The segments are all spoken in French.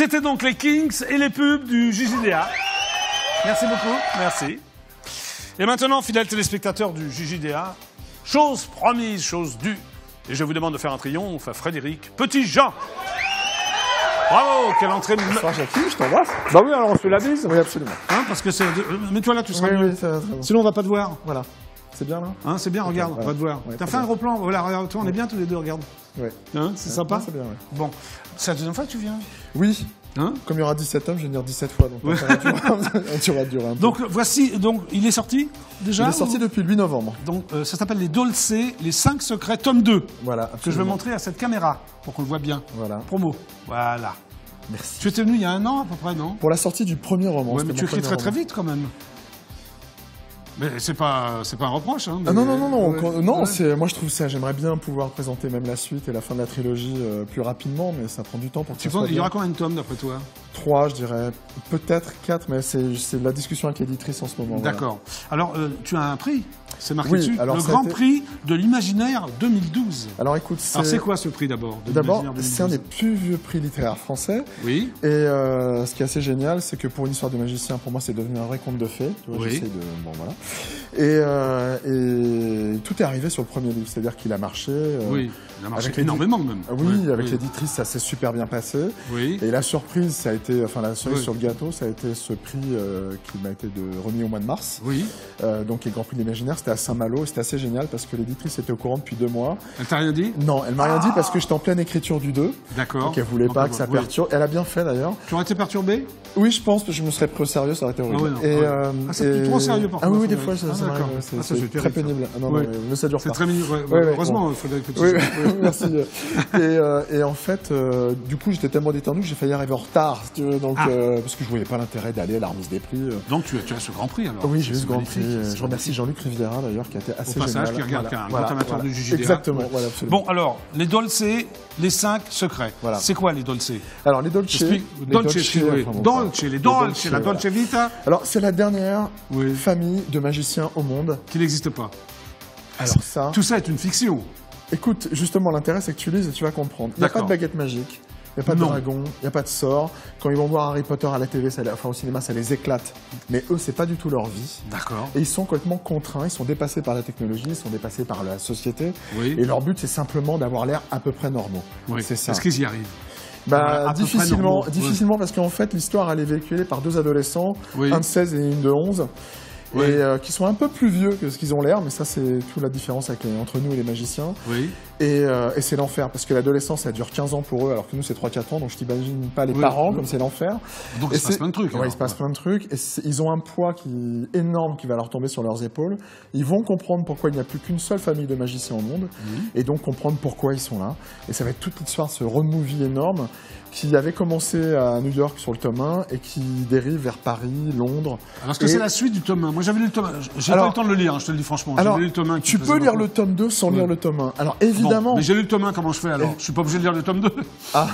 C'était donc les Kings et les pubs du JJDA. Merci beaucoup, merci. Et maintenant, fidèles téléspectateurs du JJDA, chose promise, chose due. Et je vous demande de faire un triomphe à Frédéric Petit-Jean. Bravo, quelle entrée. Bonsoir Jackie, je t'embrasse. Bah oui, alors on se fait la bise. Oui, absolument. Hein, parce que c'est... Mets-toi là, tu seras mieux. Oui, ça va très bien. Sinon, on va pas te voir. Voilà. C'est bien là Hein, c'est bien, regarde, voilà. on va te voir. Ouais, T'as très fait un bien. gros plan, voilà, regarde, toi, on est bien tous les deux, regarde. Oui. Hein, c'est sympa. Ouais, c'est bien, ouais. Bon, c'est la deuxième fois que tu viens. Oui. Hein? Comme il y aura 17 hommes, je vais venir 17 fois, donc ça va durer un peu. Donc voici, donc il est sorti déjà. Il est sorti depuis le 8 novembre. Donc ça s'appelle les Dolce, les 5 secrets, tome 2. Voilà, Que je vais absolument. montrer à cette caméra pour qu'on le voit bien. Voilà. Promo. Voilà. Merci. Tu étais venu il y a un an à peu près, non? Pour la sortie du premier roman. Ouais, c'était mais tu mon écris premier très roman. vite quand même. Mais c'est pas un reproche, hein. Ah non, non, non, non, Ouais. non, Ouais. c'est, moi je trouve ça, j'aimerais bien pouvoir présenter même la suite et la fin de la trilogie plus rapidement, mais ça prend du temps pour que Tu ça soit penses, il y bien. aura combien de tomes d'après toi? 3, je dirais, peut-être 4, mais c'est la discussion avec l'éditrice en ce moment. voilà. D'accord. Alors, tu as un prix, c'est marqué Oui, dessus, alors le ça a Grand été- Prix de l'imaginaire 2012. Alors écoute, Alors, c'est quoi ce prix d'abord de D'abord, l'Imaginaire c'est un 2012? des plus vieux prix littéraires français. Oui. Et ce qui est assez génial, c'est que pour une histoire de magicien, pour moi, c'est devenu un vrai conte de fées. Tu vois, Oui. j'essaie de... Bon, voilà. Et tout est arrivé sur le premier livre, c'est-à-dire qu'il a marché. Oui, il a marché avec énormément même. Ah oui, avec l'éditrice, ça s'est super bien passé. Oui. Et la surprise, ça a été, enfin la cerise Oui. sur le gâteau, ça a été ce prix qui m'a été remis au mois de mars. Oui. Donc les Grands Prix de l'Imaginaire, c'était à Saint-Malo, et c'était assez génial parce que l'éditrice était au courant depuis 2 mois. Elle t'a rien dit? Non, elle m'a rien dit parce que j'étais en pleine écriture du 2. D'accord. Donc elle voulait Donc, pas que ça oui. perturbe. Elle a bien fait d'ailleurs. Tu aurais été perturbé? Oui, je pense que je me serais pris au sérieux, ça aurait été horrible. Ah ouais, non. Ah, c'est trop sérieux parfois. Ah oui, oui, ça des doit fois, être. ça Ah, m'arrive, d'accord. c'est Ah, ça, c'est très terrible, pénible. ça. Non, Oui. non, mais ça dure C'est pas. très mignon. Ouais, Ouais, ouais, heureusement, bon. Frédéric Petit. Oui, oui, merci. Et en fait, du coup, j'étais tellement détendu que j'ai failli arriver en retard, si tu veux, donc, parce que je voyais pas l'intérêt d'aller à la remise des prix. Donc tu as ce Grand Prix alors? Oui, j'ai eu C'est ce Grand Prix. magnifique, c'est Je remercie Jean-Luc Riviera d'ailleurs, qui a été assez Au passage, génial. qui regarde, qui est un grand amateur voilà. du JJDA. Exactement, Ouais. voilà, absolument. Bon, alors, les Dolce, les 5 secrets. Voilà. C'est quoi les Dolce? Alors, les Dolce. Explique. les Dolce, oui. enfin, bon, Dolce, les Dolce, la voilà. Dolce Vita, Alors, c'est la dernière Oui. famille de magiciens au monde. qui n'existe pas. Alors, ça. Tout ça est une fiction. Écoute, justement, l'intérêt, c'est que tu lises et tu vas comprendre. Il n'y a pas D'accord. de baguette magique, il n'y a pas de Non. dragon, il n'y a pas de sort. Quand ils vont voir Harry Potter à la TV, enfin au cinéma, ça les éclate. Mais eux, c'est pas du tout leur vie. D'accord. Et ils sont complètement contraints, ils sont dépassés par la technologie, ils sont dépassés par la société. Oui. Et leur but, c'est simplement d'avoir l'air à peu près normaux. Oui. C'est ça. Est-ce qu'ils y arrivent? Bah, Voilà, à peu près normaux. difficilement parce qu'en fait, l'histoire, elle est véhiculée par 2 adolescents, Oui. un de 16 et une de 11. Oui. Et qui sont un peu plus vieux que ce qu'ils ont l'air, mais ça c'est toute la différence entre nous et les magiciens. Oui. Et c'est l'enfer, parce que l'adolescence, ça dure 15 ans pour eux, alors que nous, c'est 3-4 ans, donc je t'imagine pas les Oui, parents, oui. comme c'est l'enfer. Donc Et il se passe plein de trucs. Ouais, alors. il se passe plein de trucs, et ils ont un poids énorme qui va leur tomber sur leurs épaules. Ils vont comprendre pourquoi il n'y a plus qu'une seule famille de magiciens au monde, et donc comprendre pourquoi ils sont là. Et ça va être toute l'histoire de ce road movie énorme, qui avait commencé à New York sur le tome 1, et qui dérive vers Paris, Londres. Alors, est-ce que Et- c'est la suite du tome 1? Moi, j'avais lu le tome 1. J'ai Alors- pas eu le temps de le lire, hein, je te le dis franchement. Alors, J'avais lu le tome 1. qui tu faisait peux lire beaucoup. le tome 2 sans Ouais. lire le tome 1. Alors Bon, évidemment... mais j'ai lu le tome 1, comment je fais alors? Je suis pas obligé de lire le tome 2. Ah,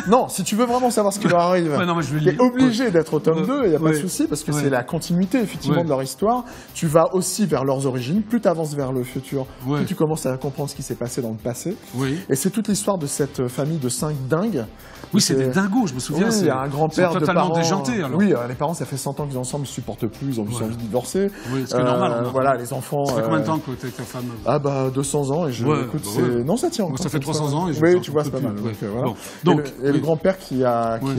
non, si tu veux vraiment savoir ce qui leur arrive, Ouais, non, mais je vais le tu es lire. obligé d'être au tome 2, il n'y a pas Ouais. de souci, parce que Ouais. c'est la continuité, effectivement, Ouais. de leur histoire. Tu vas aussi vers leurs origines, plus tu avances vers le futur, Ouais. plus tu commences à comprendre ce qui s'est passé dans le passé. Oui. Et c'est toute l'histoire de cette famille de 5 dingues. Oui, c'est des dingos, je me souviens. Oui, il y a un grand-père c'est de totalement parents... déjanté, alors. Oui, les parents, ça fait 100 ans qu'ils sont ensemble, ils ne supportent plus, ils ont juste Ouais. envie de divorcer. Oui, ce qui est normal. on a- Voilà, les enfants... Ça fait combien de temps que t'es avec ta femme? Ah bah 200 ans et Ouais, écoute, bah c'est... ouais. Non, ça tient Moi, encore. ça fait comme 300 ans et je Oui, j'en tu vois, peux c'est pas plus, mal. ouais. Donc, voilà. Bon. Donc, et le oui. grand-père qui a Oui.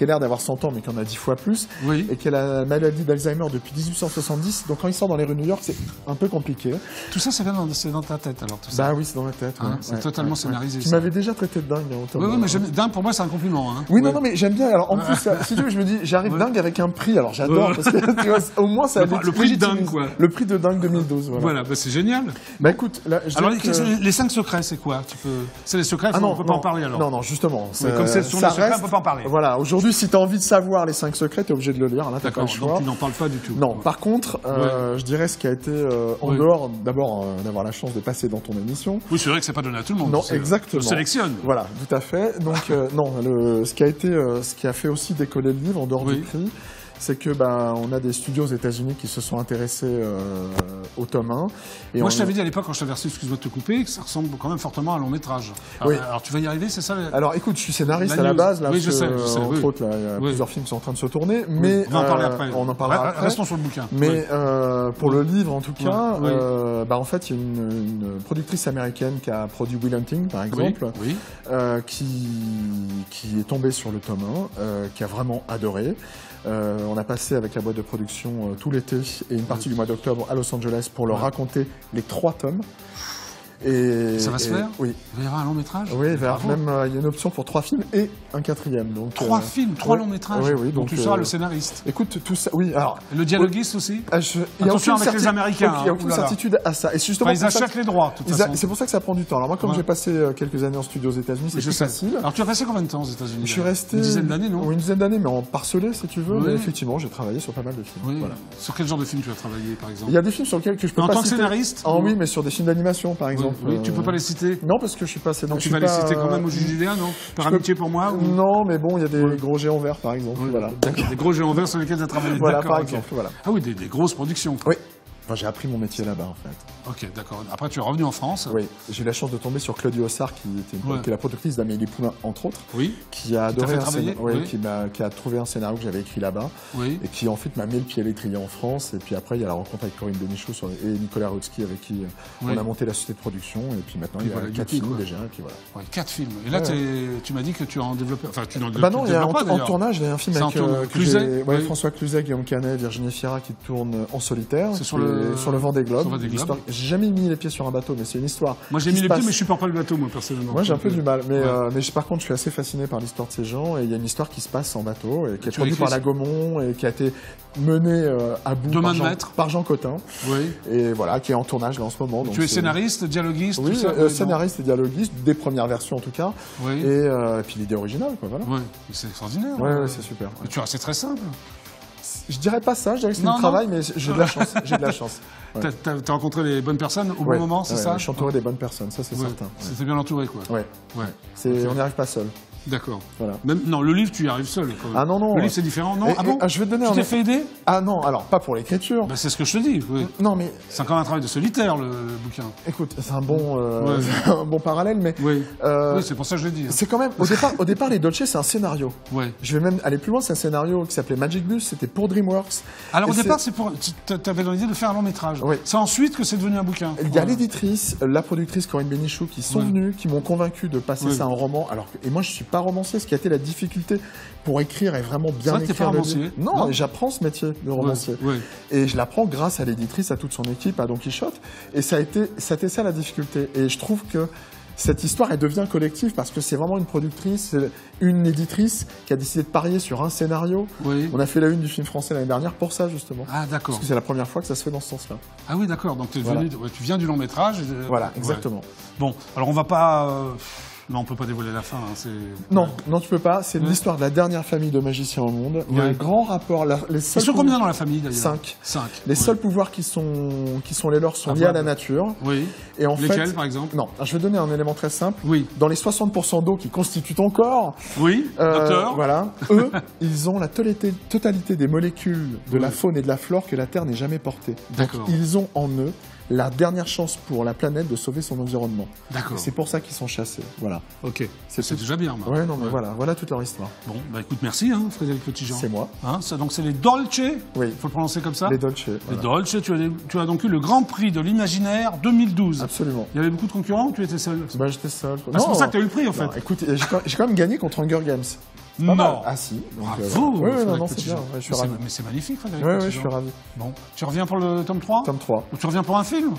l'air d'avoir 100 ans mais qui en a 10 fois plus Oui. et qui a la maladie d'Alzheimer depuis 1870. Donc quand il sort dans les rues de New York, c'est un peu compliqué. Tout ça, c'est dans ta tête, alors, tout ça. Bah oui, c'est dans la tête. Hein, ouais, c'est ouais, totalement ouais, scénarisé, Tu ça. m'avais déjà traité de dingue. Hein, Oui, oui, mais dingue, pour moi, c'est un compliment. Hein. Oui, Ouais. non, mais j'aime bien. Alors, en plus, si tu veux, je me dis, j'arrive dingue avec un prix. Alors, j'adore, Ouais. parce que, tu vois, au moins, ça Le prix de dingue, quoi. Le prix de dingue 2012, voilà. Voilà, bah, c'est génial. Bah, écoute, là, je Alors, dirais que- les 5 secrets, c'est quoi? C'est les secrets, Ah non, on peut pas en parler, alors. Non, non, justement. Oui, comme c'est sur les secrets, on peut pas en parler. Voilà, aujourd'hui, si tu as envie de savoir les 5 secrets, tu es obligé de le lire. Là, t'as pas D'accord, le choix. donc tu n'en parles pas du tout. Non, par contre, je dirais ce qui a été en Ouais. dehors, d'abord, d'avoir la chance de passer dans ton émission. Oui, c'est vrai que c'est pas donné à tout le monde. Non, C'est- exactement. Je sélectionne. Voilà, tout à fait. Donc, non, ce qui a fait aussi décoller le livre, en dehors Oui. du prix, c'est que on a des studios aux États-Unis qui se sont intéressés au tome 1. Et moi, je t'avais dit à l'époque, quand je t'avais reçu, excuse-moi de te couper, que ça ressemble quand même fortement à un long métrage. Oui. Alors, tu vas y arriver, c'est ça Alors, écoute, je suis scénariste à la base, là, oui, je sais, entre autres, là, il y a plusieurs films qui sont en train de se tourner, mais on va en parler après. On en parlera après. Restons sur le bouquin. Mais pour le livre, en tout cas, en fait, il y a une productrice américaine qui a produit Will Hunting, par exemple, qui est tombée sur le tome 1, qui a vraiment adoré. On a passé avec la boîte de production tout l'été et une partie du mois d'octobre à Los Angeles pour leur raconter les 3 tomes. Et, ça va se faire? Oui. Il va y avoir un long métrage? Oui, il y a une option pour 3 films et un 4e. Donc, 3 films, 3 longs métrages? Oui. Donc tu seras le scénariste? Écoute, tout ça, oui. Alors, le dialoguiste aussi? Attention avec les Américains. Il n'y a aucune certitude à ça. Et justement, ils achètent les droits, de toute façon. C'est pour ça que ça prend du temps. Alors moi, comme j'ai passé quelques années en studio aux États-Unis, c'est plus facile. Alors tu as passé combien de temps aux États-Unis? Je suis resté... Une dizaine d'années, non? Oui, une dizaine d'années, mais en parcelé, si tu veux. Mais effectivement, j'ai travaillé sur pas mal de films. Oui. Voilà. Sur quel genre de film tu as travaillé, par exemple? Il y a des films sur lesquels je peux pas citer. En tant que scénariste? Ah oui, mais sur des films d'animation, par exemple. Oui, tu peux pas les citer? Non, parce que je suis pas assez... Donc tu vas les citer quand même au JJDA, non? Par amitié pour moi? Non, mais bon, il y a des gros géants verts, par exemple. Voilà. Des gros géants verts sur lesquels tu as travaillé. Voilà, par exemple. Voilà. Ah oui, des grosses productions. Oui. Enfin, j'ai appris mon métier là-bas, en fait. Ok, d'accord. Après, tu es revenu en France. Oui, j'ai eu la chance de tomber sur Claudie Ossard, qui est la productrice d'Amélie Poulain, entre autres. Oui. Qui a adoré qui a trouvé un scénario que j'avais écrit là-bas. Oui. Et qui, en fait, m'a mis le pied à l'étrier en France. Et puis après, il y a la rencontre avec Corinne Benichou et Nicolas Rutsky, avec qui on a monté la société de production. Et puis maintenant, il y a 4 films déjà. Et puis voilà. Ouais, 4 films. Et là, tu m'as dit que tu as en développé. Enfin, tu n'en développes pas. Bah non, il y a en tournage, il y a un film avec François Cluzet, Guillaume Canet, Virginie Fira qui tourne en solitaire. C'est sur le Vendée Globe. J'ai jamais mis les pieds sur un bateau, mais c'est une histoire. Moi j'ai mis les pieds, mais je supporte pas le bateau, moi personnellement. Moi j'ai un peu du mal, mais par contre je suis assez fasciné par l'histoire de ces gens, et il y a une histoire qui se passe en bateau, et qui est produite par la Gaumont, et qui a été menée à bout par Jean Cotin. Oui. Et voilà, qui est en tournage là en ce moment. Donc tu es scénariste, dialoguiste, oui, tout ça? Scénariste et dialoguiste, des premières versions en tout cas. Oui. Et puis l'idée originale, quoi, voilà. Oui, c'est extraordinaire. Oui, c'est super. C'est très simple. Je dirais pas ça, je dirais que c'est du travail, mais j'ai de la chance. J'ai de la chance. Ouais. T'as rencontré les bonnes personnes au bon moment, c'est ça? Je suis entouré des bonnes personnes, ça c'est certain. C'était bien entouré, quoi. Ouais. On n'y arrive pas seul. D'accord. Voilà. Non, le livre, tu y arrives seul. Quand même. Ah non. Le livre, c'est différent, non? Je vais te donner tu t'es fait aider? Ah non, alors pas pour l'écriture. C'est ce que je te dis. Oui. Non, mais c'est encore un travail de solitaire, le bouquin. Écoute, c'est un bon parallèle, mais oui, c'est pour ça que je le dis. C'est quand même au départ, les Dolce, c'est un scénario. Ouais. Je vais même aller plus loin. C'est un scénario qui s'appelait Magic Bus. C'était pour DreamWorks. Alors au départ, tu avais l'idée de faire un long métrage. Oui. C'est ensuite que c'est devenu un bouquin. Il y a l'éditrice, la productrice Corinne Benichou qui sont venues, qui m'ont convaincu de passer ça en roman. Et moi, je suis pas romancier, ce qui a été la difficulté pour écrire et vraiment bien écrire le livre. Non, j'apprends ce métier de romancier. Et je l'apprends grâce à l'éditrice, à toute son équipe, à Don Quichotte. Et ça a été ça la difficulté. Et je trouve que cette histoire, elle devient collective parce que c'est vraiment une productrice, une éditrice qui a décidé de parier sur un scénario. Oui. On a fait la une du film français l'année dernière pour ça, justement. Ah, d'accord. Parce que c'est la première fois que ça se fait dans ce sens-là. Ah oui, d'accord. Donc tu viens du long métrage. Voilà, exactement. Bon, alors on va pas... Non, on peut pas dévoiler la fin. Non, tu peux pas. C'est l'histoire de la dernière famille de magiciens au monde. Il y a un grand rapport. Ils sont combien dans la famille d'ailleurs? 5. 5. Les seuls pouvoirs qui sont les leurs sont liés à la nature. Oui. Et en lesquels, par exemple? Non, je vais donner un élément très simple. Oui. Dans les 60% d'eau qui constituent ton corps. Oui. Docteur. Voilà. Eux, ils ont la totalité des molécules de la faune et de la flore que la Terre n'ait jamais portée. D'accord. Donc, ils ont en eux la dernière chance pour la planète de sauver son environnement. D'accord. C'est pour ça qu'ils sont chassés. Voilà. Ok. C'est déjà bien. Ouais, non, mais voilà toute leur histoire. Bon, écoute, merci, Frédéric Petitjean. C'est moi. Donc c'est les Dolce. Oui. Faut le prononcer comme ça. Les Dolce. Les Dolce. Tu as donc eu le Grand Prix de l'imaginaire 2012. Absolument. Il y avait beaucoup de concurrents ou tu étais seul? J'étais seul. C'est pour ça que tu as eu le prix, en fait. Écoute, j'ai quand même gagné contre Hunger Games. Non. Ah si. Bravo. Oui, non, c'est bien. Je suis ravi. Mais c'est magnifique, Frédéric. Oui, je suis ravi. Bon, tu reviens pour le tome 3? Tome 3. Ou tu reviens pour un film?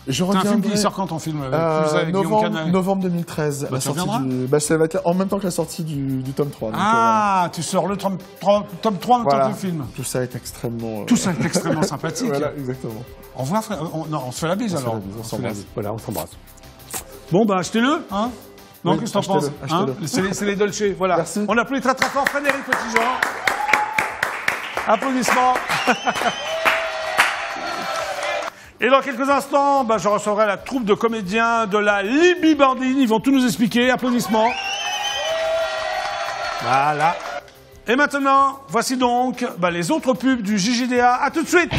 C'est un film qui sort quand ton film avec novembre 2013. La sortie ça va être en même temps que la sortie du tome 3. Donc, tu sors le tome 3 en même temps que le film. Tout ça est extrêmement... Tout ça est extrêmement sympathique. Voilà, exactement. Au revoir, frère. On se fait la bise alors. On s'embrasse. Voilà, on s'embrasse. Bon, achetez-le, hein? Non, qu'est-ce que t'en penses? C'est les Dolce, voilà. Merci. On applaudit très très fort Frédéric Petitjean. Applaudissements. Et dans quelques instants, je recevrai la troupe de comédiens de la Libye Bandine. Ils vont tout nous expliquer. Applaudissements. Voilà. Et maintenant, voici donc les autres pubs du JJDA. À tout de suite.